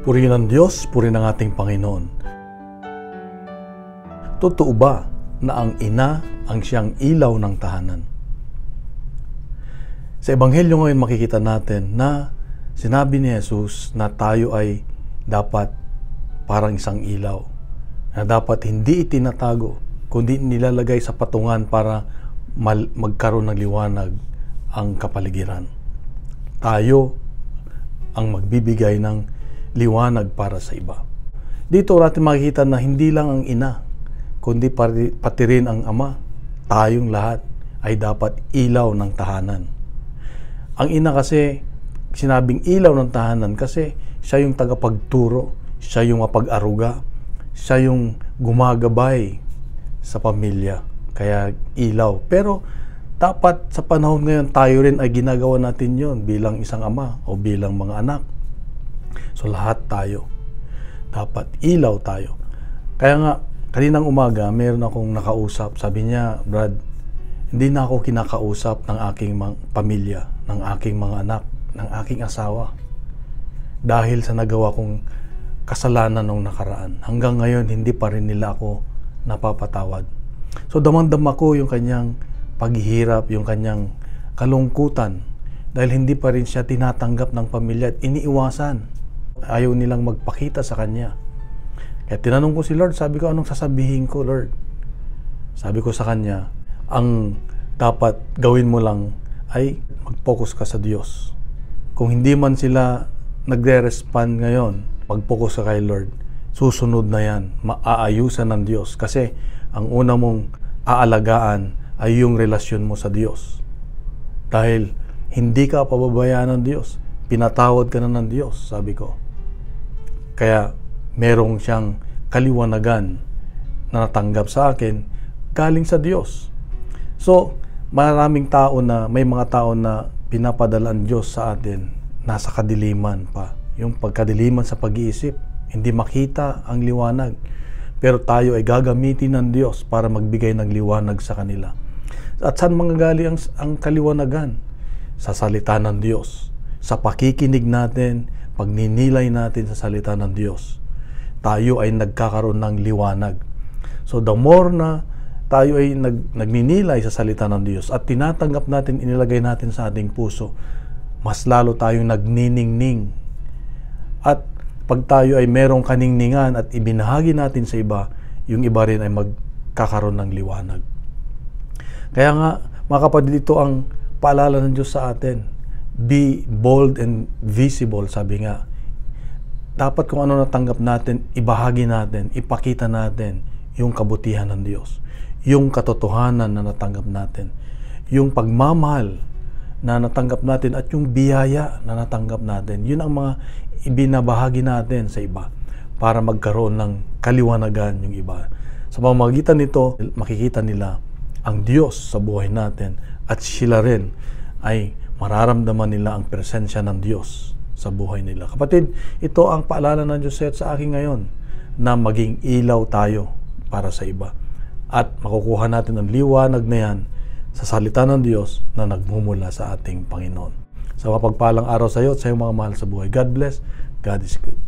Purihin ng Diyos, purihin ng ating Panginoon. Totoo ba na ang ina ang siyang ilaw ng tahanan? Sa Ebanghelyo ngayon makikita natin na sinabi ni Jesus na tayo ay dapat parang isang ilaw, na dapat hindi itinatago, kundi nilalagay sa patungan para magkaroon ng liwanag ang kapaligiran. Tayo ang magbibigay ng liwanag para sa iba. Dito natin makikita na hindi lang ang ina, kundi pati rin ang ama. Tayong lahat ay dapat ilaw ng tahanan. Ang ina kasi, sinabing ilaw ng tahanan kasi siya yung tagapagturo, siya yung mapag-aruga, siya yung gumagabay sa pamilya. Kaya ilaw. Pero dapat sa panahon ngayon tayo rin ay ginagawa natin yon bilang isang ama o bilang mga anak. So lahat tayo, dapat ilaw tayo. Kaya nga, kaninang umaga, meron akong nakausap. Sabi niya, Brad, hindi na ako kinakausap ng aking pamilya, ng aking mga anak, ng aking asawa. Dahil sa nagawa kong kasalanan nung nakaraan. Hanggang ngayon, hindi pa rin nila ako napapatawad. So damang-dama ko yung kanyang paghihirap, yung kanyang kalungkutan. Dahil hindi pa rin siya tinatanggap ng pamilya at iniiwasan. Ayaw nilang magpakita sa kanya. Kaya tinanong ko si Lord, sabi ko, anong sasabihin ko, Lord? Sabi ko sa kanya, ang dapat gawin mo lang ay mag-focus ka sa Diyos. Kung hindi man sila nagre-respond ngayon, mag-focus ka kay Lord. Susunod na yan, maaayusan ng Diyos. Kasi ang una mong aalagaan ay yung relasyon mo sa Diyos. Dahil hindi ka pababayaan ng Diyos. Pinatawad ka na ng Diyos, sabi ko. Kaya merong siyang kaliwanagan na natanggap sa akin galing sa Diyos. So, maraming tao na, may mga tao na pinapadala ang Diyos sa atin, nasa kadiliman pa. Yung pagkadiliman sa pag-iisip, hindi makita ang liwanag. Pero tayo ay gagamitin ng Diyos para magbigay ng liwanag sa kanila. At saan manggagaling ang kaliwanagan? Sa salita ng Diyos. Sa pakikinig natin, pagninilay natin sa salita ng Diyos, tayo ay nagkakaroon ng liwanag. So the more na tayo ay nagninilay sa salita ng Diyos at tinatanggap natin, inilagay natin sa ating puso, mas lalo tayong nagniningning. At pag tayo ay merong kaningningan at ibinahagi natin sa iba, yung iba rin ay magkakaroon ng liwanag. Kaya nga, mga kapatid, ito ang paalala ng Diyos sa atin. Be bold and visible, sabi nga. Dapat kung ano natanggap natin, ibahagi natin, ipakita natin yung kabutihan ng Diyos, yung katotohanan na natanggap natin, yung pagmamahal na natanggap natin at yung biyaya na natanggap natin. Yun ang mga ibinabahagi natin sa iba para magkaroon ng kaliwanagan yung iba. Sa pamamagitan nito, makikita nila ang Diyos sa buhay natin at sila rin ay mararamdaman nila ang presensya ng Diyos sa buhay nila. Kapatid, ito ang paalala ng Diyos sa akin ngayon na maging ilaw tayo para sa iba. At makukuha natin ang liwanag na yan sa salita ng Diyos na nagmumula sa ating Panginoon. Sa mapagpalang araw sa iyo at sa iyong mga mahal sa buhay. God bless. God is good.